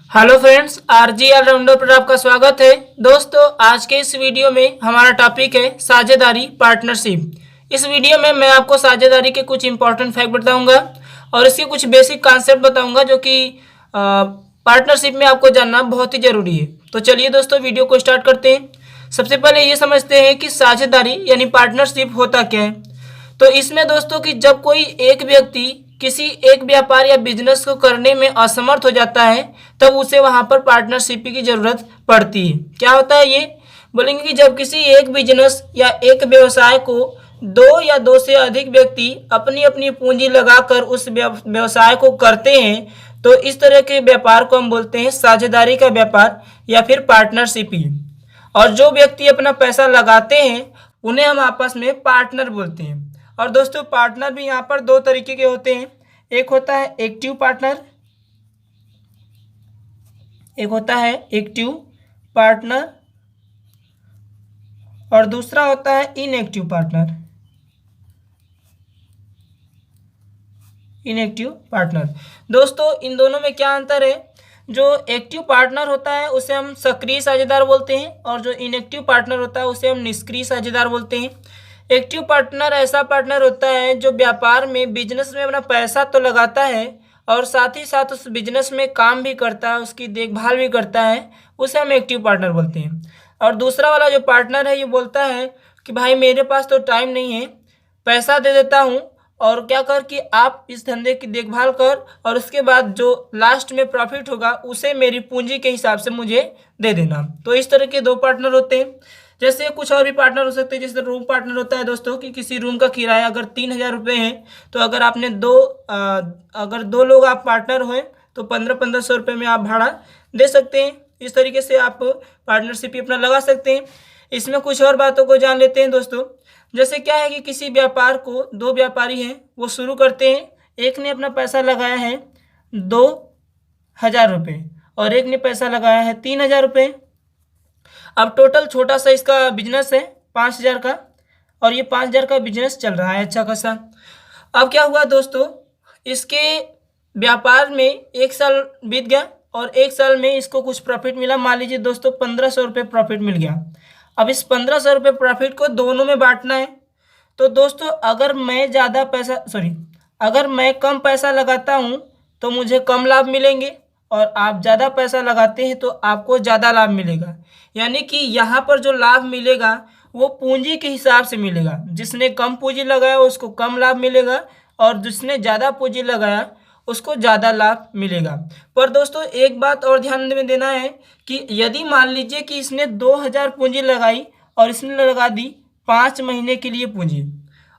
Hello friends, RG allrounder पर आपका स्वागत है। दोस्तों, आज के इस वीडियो में हमारा टॉपिक है साझेदारी पार्टनरशिप। इस वीडियो में मैं आपको साझेदारी के कुछ इंपॉर्टेंट फैक्ट बताऊंगा और इसके कुछ बेसिक कॉन्सेप्ट बताऊंगा जो कि पार्टनरशिप में आपको जानना बहुत ही ज़रूरी है। तो चलिए दोस्तों, वीडियो को स्टार्ट करते हैं। सबसे पहले ये समझते हैं कि साझेदारी यानी पार्टनरशिप होता क्या है। तो इसमें दोस्तों कि जब कोई एक व्यक्ति किसी एक व्यापार या बिजनेस को करने में असमर्थ हो जाता है तब उसे वहां पर पार्टनरशिप की जरूरत पड़ती है। क्या होता है ये बोलेंगे कि जब किसी एक बिजनेस या एक व्यवसाय को दो या दो से अधिक व्यक्ति अपनी अपनी पूंजी लगाकर उस व्यवसाय को करते हैं तो इस तरह के व्यापार को हम बोलते हैं साझेदारी का व्यापार या फिर पार्टनरशिप ही। और जो व्यक्ति अपना पैसा लगाते हैं उन्हें हम आपस में पार्टनर बोलते हैं। और दोस्तों, पार्टनर भी यहाँ पर दो तरीके के होते हैं। एक होता है एक्टिव पार्टनर, एक होता है एक्टिव पार्टनर और दूसरा होता है इनएक्टिव पार्टनर। इनएक्टिव पार्टनर दोस्तों, इन दोनों में क्या अंतर है? जो एक्टिव पार्टनर होता है उसे हम सक्रिय साझेदार बोलते हैं और जो इनएक्टिव पार्टनर होता है उसे हम निष्क्रिय साझेदार बोलते हैं। एक्टिव पार्टनर ऐसा पार्टनर होता है जो व्यापार में बिजनेस में अपना पैसा तो लगाता है और साथ ही साथ उस बिजनेस में काम भी करता है, उसकी देखभाल भी करता है, उसे हम एक्टिव पार्टनर बोलते हैं। और दूसरा वाला जो पार्टनर है ये बोलता है कि भाई मेरे पास तो टाइम नहीं है, पैसा दे देता हूँ और क्या कर कि आप इस धंधे की देखभाल कर और उसके बाद जो लास्ट में प्रॉफिट होगा उसे मेरी पूंजी के हिसाब से मुझे दे देना। तो इस तरह के दो पार्टनर होते हैं। जैसे कुछ और भी पार्टनर हो सकते हैं, जैसे रूम पार्टनर होता है दोस्तों कि किसी रूम का किराया अगर 3,000 रुपये है तो अगर आपने अगर दो लोग आप पार्टनर हुए तो 1500 रुपये में आप भाड़ा दे सकते हैं। इस तरीके से आप पार्टनरशिप अपना लगा सकते हैं। इसमें कुछ और बातों को जान लेते हैं दोस्तों। जैसे क्या है कि किसी व्यापार को दो व्यापारी हैं वो शुरू करते हैं। एक ने अपना पैसा लगाया है 2,000 रुपये और एक ने पैसा लगाया है 3,000 रुपये। अब टोटल छोटा सा इसका बिजनेस है 5,000 का और ये 5,000 का बिजनेस चल रहा है अच्छा खासा। अब क्या हुआ दोस्तों, इसके व्यापार में 1 साल बीत गया और 1 साल में इसको कुछ प्रॉफिट मिला। मान लीजिए दोस्तों 1,500 रुपये प्रॉफिट मिल गया। अब इस 1,500 रुपये प्रॉफिट को दोनों में बांटना है। तो दोस्तों अगर मैं कम पैसा लगाता हूँ तो मुझे कम लाभ मिलेंगे और आप ज़्यादा पैसा लगाते हैं तो आपको ज़्यादा लाभ मिलेगा। यानी कि यहाँ पर जो लाभ मिलेगा वो पूंजी के हिसाब से मिलेगा। जिसने कम पूंजी लगाया उसको कम लाभ मिलेगा और जिसने ज़्यादा पूंजी लगाया उसको ज़्यादा लाभ मिलेगा। पर दोस्तों एक बात और ध्यान में देना है कि यदि मान लीजिए कि इसने 2,000 पूंजी लगाई और इसने लगा दी 5 महीने के लिए पूंजी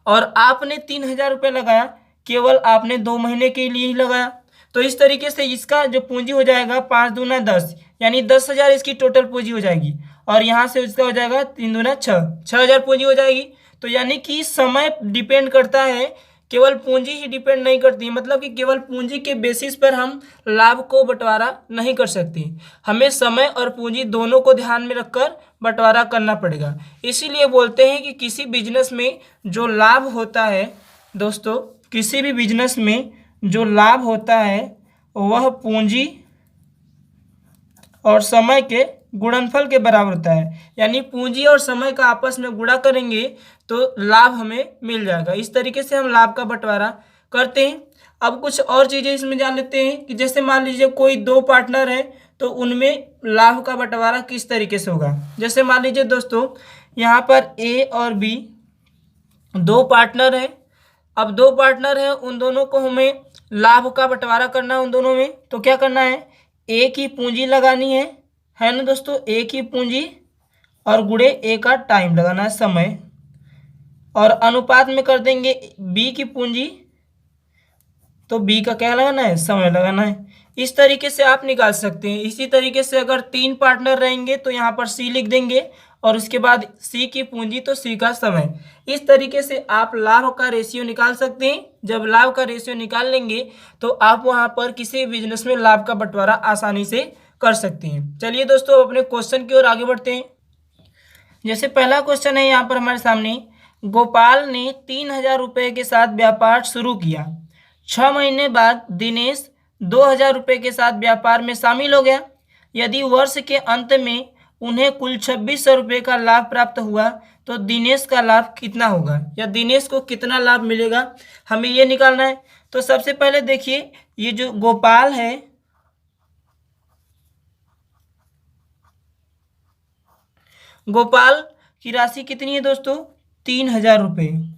और आपने 3,000 रुपये लगाया, केवल आपने 2 महीने के लिए ही लगाया। तो इस तरीके से इसका जो पूंजी हो जाएगा 5 दूना 10 यानी 10,000 इसकी टोटल पूंजी हो जाएगी और यहाँ से इसका हो जाएगा 3 दूना 6,000 पूंजी हो जाएगी। तो यानी कि समय डिपेंड करता है, केवल पूंजी ही डिपेंड नहीं करती। मतलब कि केवल पूंजी के बेसिस पर हम लाभ को बंटवारा नहीं कर सकते, हमें समय और पूंजी दोनों को ध्यान में रखकर बंटवारा करना पड़ेगा। इसीलिए बोलते हैं कि किसी बिजनेस में जो लाभ होता है दोस्तों, किसी भी बिजनेस में जो लाभ होता है वह पूंजी और समय के गुणनफल के बराबर होता है। यानी पूंजी और समय का आपस में गुणा करेंगे तो लाभ हमें मिल जाएगा। इस तरीके से हम लाभ का बंटवारा करते हैं। अब कुछ और चीज़ें इसमें जान लेते हैं कि जैसे मान लीजिए कोई दो पार्टनर है तो उनमें लाभ का बंटवारा किस तरीके से होगा। जैसे मान लीजिए दोस्तों यहाँ पर ए और बी दो पार्टनर हैं। अब दो पार्टनर हैं, उन दोनों को हमें लाभ का बंटवारा करना है उन दोनों में। तो क्या करना है, ए की पूंजी लगानी है ना दोस्तों, ए की पूंजी और गुणे ए का टाइम लगाना है समय, और अनुपात में कर देंगे बी की पूंजी तो बी का क्या लगाना है, समय लगाना है। इस तरीके से आप निकाल सकते हैं। इसी तरीके से अगर 3 पार्टनर रहेंगे तो यहाँ पर सी लिख देंगे और उसके बाद सी की पूंजी तो सी का समय। इस तरीके से आप लाभ का रेशियो निकाल सकते हैं। जब लाभ का रेशियो निकाल लेंगे तो आप वहाँ पर किसी बिजनेस में लाभ का बंटवारा आसानी से कर सकते हैं। चलिए दोस्तों अपने क्वेश्चन की ओर आगे बढ़ते हैं। जैसे पहला क्वेश्चन है यहाँ पर हमारे सामने, गोपाल ने 3,000 रुपये के साथ व्यापार शुरू किया। 6 महीने बाद दिनेश ₹2000 के साथ व्यापार में शामिल हो गया। यदि वर्ष के अंत में उन्हें कुल ₹2600 का लाभ प्राप्त हुआ तो दिनेश का लाभ कितना होगा, या दिनेश को कितना लाभ मिलेगा, हमें ये निकालना है। तो सबसे पहले देखिए, ये जो गोपाल है, गोपाल की राशि कितनी है दोस्तों, ₹3000।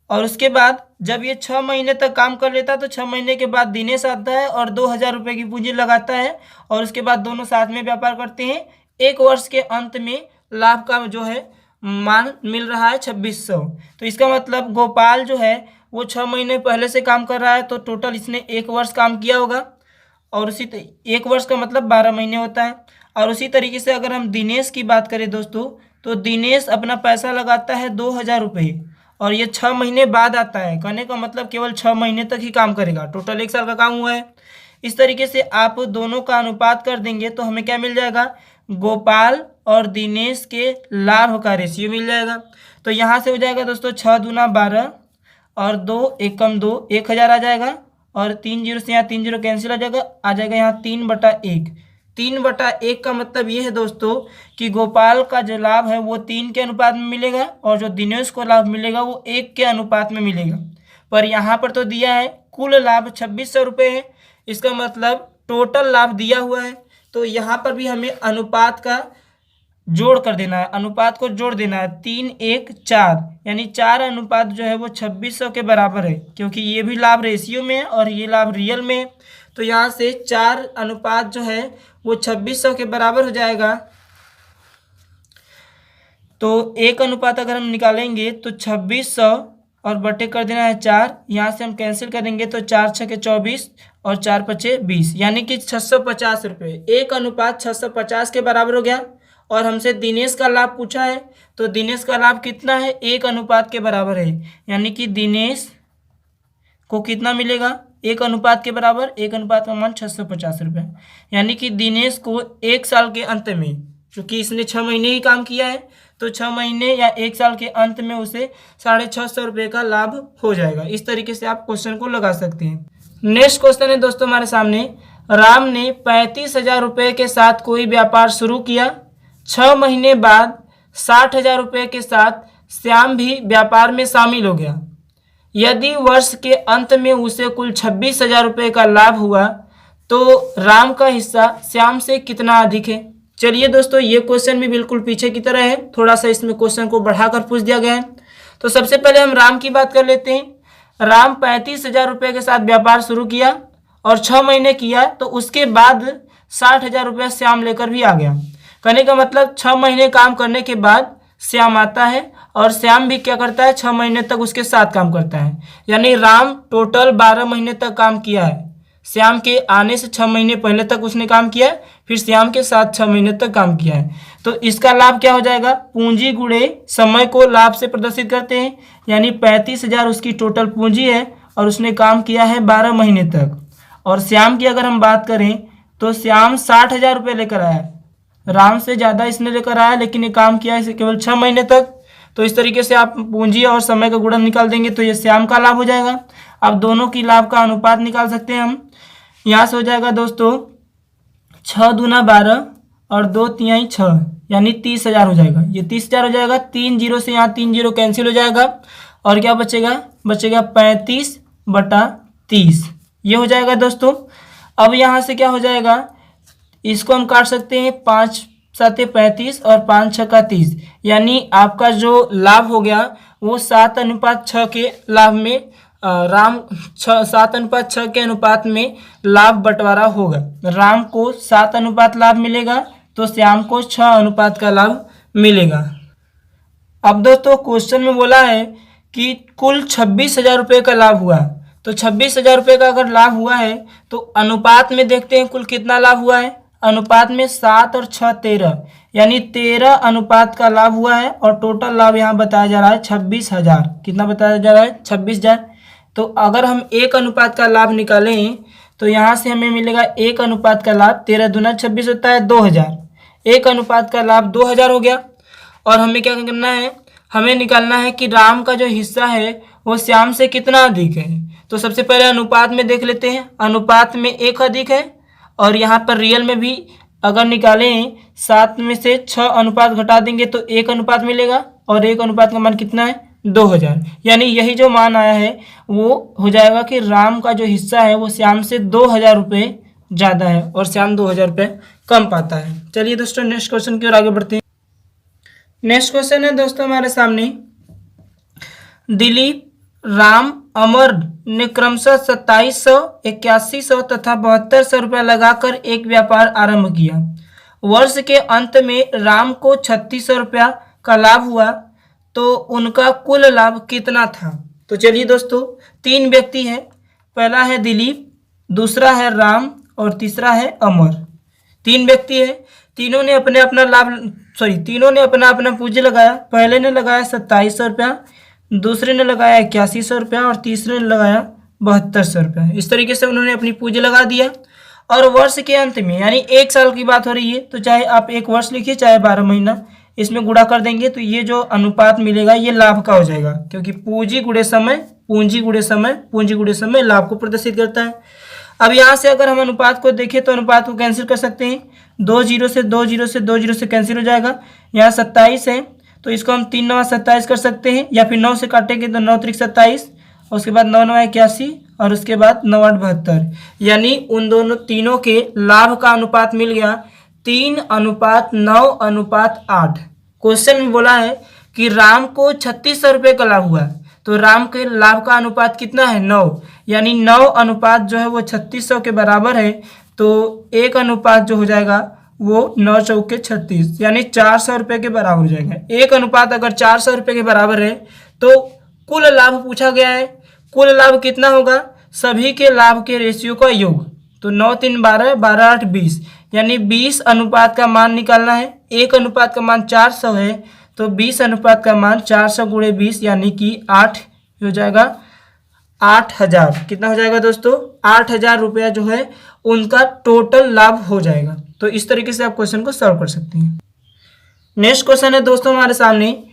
और उसके बाद जब ये 6 महीने तक काम कर लेता है तो 6 महीने के बाद दिनेश आता है और ₹2000 की पूंजी लगाता है, और उसके बाद दोनों साथ में व्यापार करते हैं। एक वर्ष के अंत में लाभ का जो है मान मिल रहा है 2600। तो इसका मतलब गोपाल जो है वो 6 महीने पहले से काम कर रहा है, तो टोटल इसने 1 वर्ष काम किया होगा, और उसी 1 वर्ष का मतलब 12 महीने होता है। और उसी तरीके से अगर हम दिनेश की बात करें दोस्तों, तो दिनेश अपना पैसा लगाता है ₹2000, और ये 6 महीने बाद आता है। कहने का मतलब केवल 6 महीने तक ही काम करेगा, टोटल 1 साल का काम हुआ है। इस तरीके से आप दोनों का अनुपात कर देंगे तो हमें क्या मिल जाएगा, गोपाल और दिनेश के लाभ का रेशियो मिल जाएगा। तो यहाँ से हो जाएगा दोस्तों 6 दूना 12 और 2 एकम 2, 1000 आ जाएगा, और 3 जीरो से यहाँ 3 जीरो कैंसिल आ जाएगा यहाँ 3/1। 3/1 का मतलब ये है दोस्तों कि गोपाल का जो लाभ है वो 3 के अनुपात में मिलेगा, और जो दिनेश को लाभ मिलेगा वो 1 के अनुपात में मिलेगा। पर यहाँ पर तो दिया है कुल लाभ ₹2600 है, इसका मतलब टोटल लाभ दिया हुआ है। तो यहाँ पर भी हमें अनुपात का जोड़ कर देना है, अनुपात को जोड़ देना है, 3 1 4, यानी 4 अनुपात जो है वो 2600 के बराबर है, क्योंकि ये भी लाभ रेशियो में है और ये लाभ रियल में है। तो यहाँ से 4 अनुपात जो है वो 2600 के बराबर हो जाएगा। तो 1 अनुपात अगर हम निकालेंगे तो 2600 और बटे कर देना है 4, यहाँ से हम कैंसिल करेंगे तो 4 छके 24 और 4 पचे 20, यानी कि ₹650। 1 अनुपात 650 के बराबर हो गया। और हमसे दिनेश का लाभ पूछा है, तो दिनेश का लाभ कितना है, 1 अनुपात के बराबर है, यानी कि दिनेश को कितना मिलेगा, 1 अनुपात के बराबर, 1 अनुपात का मान ₹650, यानी कि दिनेश को 1 साल के अंत में, क्योंकि इसने 6 महीने ही काम किया है, तो 6 महीने या 1 साल के अंत में उसे ₹650 का लाभ हो जाएगा। इस तरीके से आप क्वेश्चन को लगा सकते हैं। नेक्स्ट क्वेश्चन है दोस्तों हमारे सामने, राम ने ₹35,000 के साथ कोई व्यापार शुरू किया। 6 महीने बाद ₹60,000 के साथ श्याम भी व्यापार में शामिल हो गया। यदि वर्ष के अंत में उसे कुल ₹26,000 का लाभ हुआ तो राम का हिस्सा श्याम से कितना अधिक है। चलिए दोस्तों, ये क्वेश्चन भी बिल्कुल पीछे की तरह है, थोड़ा सा इसमें क्वेश्चन को बढ़ाकर पूछ दिया गया है। तो सबसे पहले हम राम की बात कर लेते हैं। राम ₹35,000 के साथ व्यापार शुरू किया और 6 महीने किया, तो उसके बाद ₹60,000 श्याम लेकर भी आ गया। कहने का मतलब 6 महीने काम करने के बाद श्याम आता है, और श्याम भी क्या करता है, 6 महीने तक उसके साथ काम करता है। यानी राम टोटल 12 महीने तक काम किया है। श्याम के आने से 6 महीने पहले तक उसने काम किया है, फिर श्याम के साथ 6 महीने तक काम किया है। तो इसका लाभ क्या हो जाएगा, पूंजी गुणे समय को लाभ से प्रदर्शित करते हैं, यानी 35,000 उसकी टोटल पूंजी है और उसने काम किया है 12 महीने तक। और श्याम की अगर हम बात करें तो श्याम ₹60,000 लेकर आया, राम से ज़्यादा इसने लेकर आया, लेकिन ये काम किया है केवल 6 महीने तक। तो इस तरीके से आप पूंजी और समय का गुणन निकाल देंगे तो ये श्याम का लाभ हो जाएगा। अब दोनों की लाभ का अनुपात निकाल सकते हैं हम। यहाँ से हो जाएगा दोस्तों 6 दूना 12 और 2 तिहाई 6, यानी 30,000 हो जाएगा। ये 30,000 हो जाएगा, 3 जीरो से यहाँ 3 जीरो कैंसिल हो जाएगा, और क्या बचेगा, बचेगा 35/30, ये हो जाएगा दोस्तों। अब यहाँ से क्या हो जाएगा, इसको हम काट सकते हैं, 5 7 35 और 5 6 30, यानी आपका जो लाभ हो गया वो 7:6 के लाभ में राम 7:6 के अनुपात में लाभ बंटवारा होगा। राम को 7 अनुपात लाभ मिलेगा तो श्याम को 6 अनुपात का लाभ मिलेगा। अब दोस्तों क्वेश्चन में बोला है कि कुल 26,000 का लाभ हुआ, तो 26,000 का अगर लाभ हुआ है तो अनुपात में देखते हैं कुल कितना लाभ हुआ है। अनुपात में 7 और 6 13, यानी 13 अनुपात का लाभ हुआ है, और टोटल लाभ यहाँ बताया जा रहा है 26,000। कितना बताया जा रहा है, 26,000। तो अगर हम 1 अनुपात का लाभ निकालें तो यहाँ से हमें मिलेगा 1 अनुपात का लाभ, 13 दूना 26 होता है 2,000। 1 अनुपात का लाभ 2,000 हो गया। और हमें क्या करना है, हमें निकालना है कि राम का जो हिस्सा है वो श्याम से कितना अधिक है। तो सबसे पहले अनुपात में देख लेते हैं। अनुपात में 1 अधिक है और यहाँ पर रियल में भी अगर निकालें 7 में से 6 अनुपात घटा देंगे तो 1 अनुपात मिलेगा और 1 अनुपात का मान कितना है 2000। यानी यही जो मान आया है वो हो जाएगा कि राम का जो हिस्सा है वो श्याम से 2000 रुपये ज़्यादा है और श्याम 2000 रुपये कम पाता है। चलिए दोस्तों नेक्स्ट क्वेश्चन की ओर आगे बढ़ते हैं। नेक्स्ट क्वेश्चन है दोस्तों हमारे सामने, दिलीप, राम, अमर ने क्रमशः 2700, 8100 तथा 7200 रुपया लगाकर एक व्यापार आरंभ किया। वर्ष के अंत में राम को 3600 रुपया का लाभ हुआ तो उनका कुल लाभ कितना था। तो चलिए दोस्तों 3 व्यक्ति हैं, पहला है दिलीप, दूसरा है राम और तीसरा है अमर। 3 व्यक्ति हैं, तीनों ने अपना अपना पूंजी लगाया। पहले ने लगाया 2700 रुपया, दूसरे ने लगाया 8100 रुपया और तीसरे ने लगाया 7200 रुपया। इस तरीके से उन्होंने अपनी पूंजी लगा दिया और वर्ष के अंत में यानी 1 साल की बात हो रही है तो चाहे आप 1 वर्ष लिखिए चाहे 12 महीना, इसमें गुणा कर देंगे तो ये जो अनुपात मिलेगा ये लाभ का हो जाएगा, क्योंकि पूंजी गुणे समय लाभ को प्रदर्शित करता है। अब यहाँ से अगर हम अनुपात को देखें तो अनुपात को कैंसिल कर सकते हैं। 2 जीरो से 2 जीरो से 2 जीरो से कैंसिल हो जाएगा। यहाँ 27 है तो इसको हम 3 9 27 कर सकते हैं, या फिर 9 से काटेंगे तो 9 3 27, उसके बाद 9 9 81 और उसके बाद 9 8 72। यानी उन तीनों के लाभ का अनुपात मिल गया 3:9:8। क्वेश्चन में बोला है कि राम को 3600 रुपये का लाभ हुआ तो राम के लाभ का अनुपात कितना है 9, यानी 9 अनुपात जो है वो 3600 के बराबर है। तो 1 अनुपात जो हो जाएगा वो 9 चौके 36 यानी 400 रुपये के बराबर हो जाएगा। 1 अनुपात अगर 400 रुपये के बराबर है तो कुल लाभ पूछा गया है। कुल लाभ कितना होगा, सभी के लाभ के रेशियो का योग। तो 9 3 12, 12 8 20, यानी 20 अनुपात का मान निकालना है। 1 अनुपात का मान 400 है तो 20 अनुपात का मान 400 गुणे 20 यानी कि 8 हो जाएगा 8000। कितना हो जाएगा दोस्तों 8000 रुपया जो है उनका टोटल लाभ हो जाएगा। तो इस तरीके से आप क्वेश्चन को सॉल्व कर सकते हैं। नेक्स्ट क्वेश्चन है दोस्तों हमारे सामने,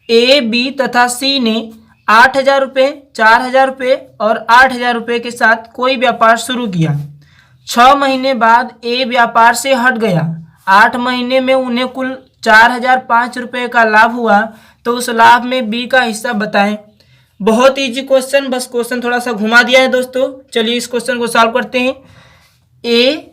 ए, बी तथा सी ने 8000 रुपये, 4000 रुपये और 8000 रुपये के साथ कोई व्यापार शुरू किया। 6 महीने बाद ए व्यापार से हट गया। 8 महीने में उन्हें कुल 4005 रुपये का लाभ हुआ तो उस लाभ में बी का हिस्सा बताएं। बहुत इजी क्वेश्चन, बस क्वेश्चन थोड़ा सा घुमा दिया है दोस्तों। चलिए इस क्वेश्चन को सॉल्व करते हैं। ए,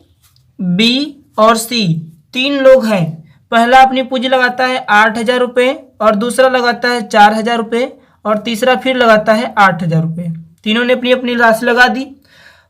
बी और सी 3 लोग हैं। पहला अपनी पूंजी लगाता है 8000 रुपये और दूसरा लगाता है 4000 रुपये और तीसरा फिर लगाता है 8000 रुपये। तीनों ने अपनी अपनी राशि लगा दी।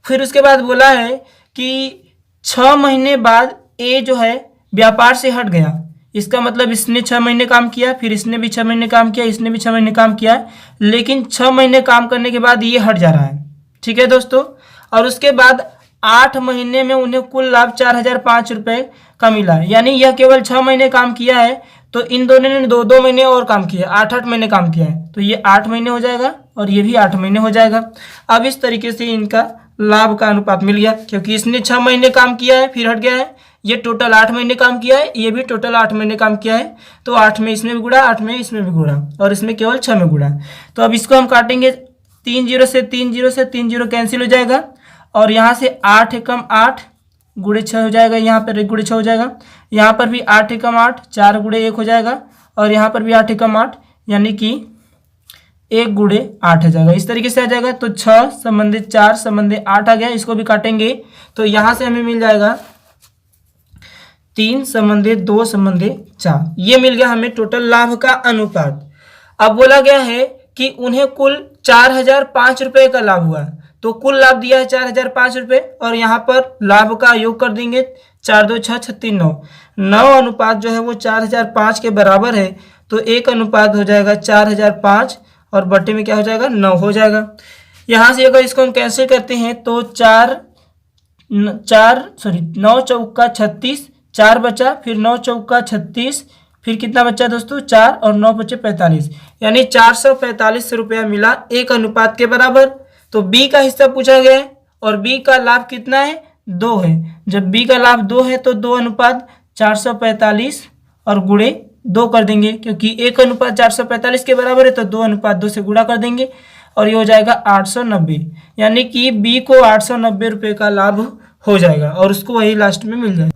फिर उसके बाद बोला है कि 6 महीने बाद ए जो है व्यापार से हट गया। इसका मतलब इसने 6 महीने काम किया, फिर इसने भी 6 महीने काम किया, इसने भी 6 महीने काम किया, लेकिन 6 महीने काम करने के बाद ये हट जा रहा है। ठीक है दोस्तों। और उसके बाद 8 महीने में उन्हें कुल लाभ 4005 रुपये का मिला, यानी यह केवल 6 महीने काम किया है तो इन दोनों ने 2 महीने और काम किया, 8 महीने काम किया है तो ये 8 महीने हो जाएगा और ये भी 8 महीने हो जाएगा। अब इस तरीके से इनका लाभ का अनुपात मिल गया, क्योंकि इसने 6 महीने काम किया है फिर हट गया है, ये टोटल 8 महीने काम किया है, ये भी टोटल 8 महीने काम किया है। तो 8 में इसमें भी गुणा, 8 में इसमें भी गुणा और इसमें केवल 6 में गुणा। तो अब इसको हम काटेंगे 3 जीरो से 3 जीरो से 3 जीरो कैंसिल हो जाएगा और यहाँ से 8 एकम 8 गुणे 6 हो जाएगा, यहाँ पर 1 गुणे 6 हो जाएगा, यहाँ पर भी 8 एकम 8 4 गुणे 1 हो जाएगा और यहाँ पर भी 8 एकम 8 यानी कि 1 गुणे 8 आ जाएगा। इस तरीके से आ जाएगा। तो 6 संबंधित 4 संबंधित 8 आ गया। इसको भी काटेंगे तो यहाँ से हमें मिल जाएगा 3 संबंधित 2 संबंधित 4। ये मिल गया हमें टोटल लाभ का अनुपात। अब बोला गया है कि उन्हें कुल 4005 रुपये का लाभ हुआ, तो कुल लाभ दिया है 4005 रुपये और यहाँ पर लाभ का योग कर देंगे 4 2 6 36 9। 9 अनुपात जो है वो 4005 के बराबर है तो 1 अनुपात हो जाएगा 4005 और बट्टे में क्या हो जाएगा 9 हो जाएगा। यहाँ से अगर इसको हम कैंसिल करते हैं तो 9 चौका 36, 4 बचा, फिर 9 चौका 36, फिर कितना बचा दोस्तों 4 और 9 बचे 45, यानी 445 रुपया मिला 1 अनुपात के बराबर। तो बी का हिस्सा पूछा गया है और बी का लाभ कितना है 2 है। जब बी का लाभ 2 है तो 2 अनुपात 445 और गुणे 2 कर देंगे, क्योंकि 1 अनुपात 445 के बराबर है तो 2 अनुपात 2 से गुणा कर देंगे। और ये हो जाएगा 890, यानी कि बी को 890 रुपये का लाभ हो जाएगा और उसको वही लास्ट में मिल जाएगा।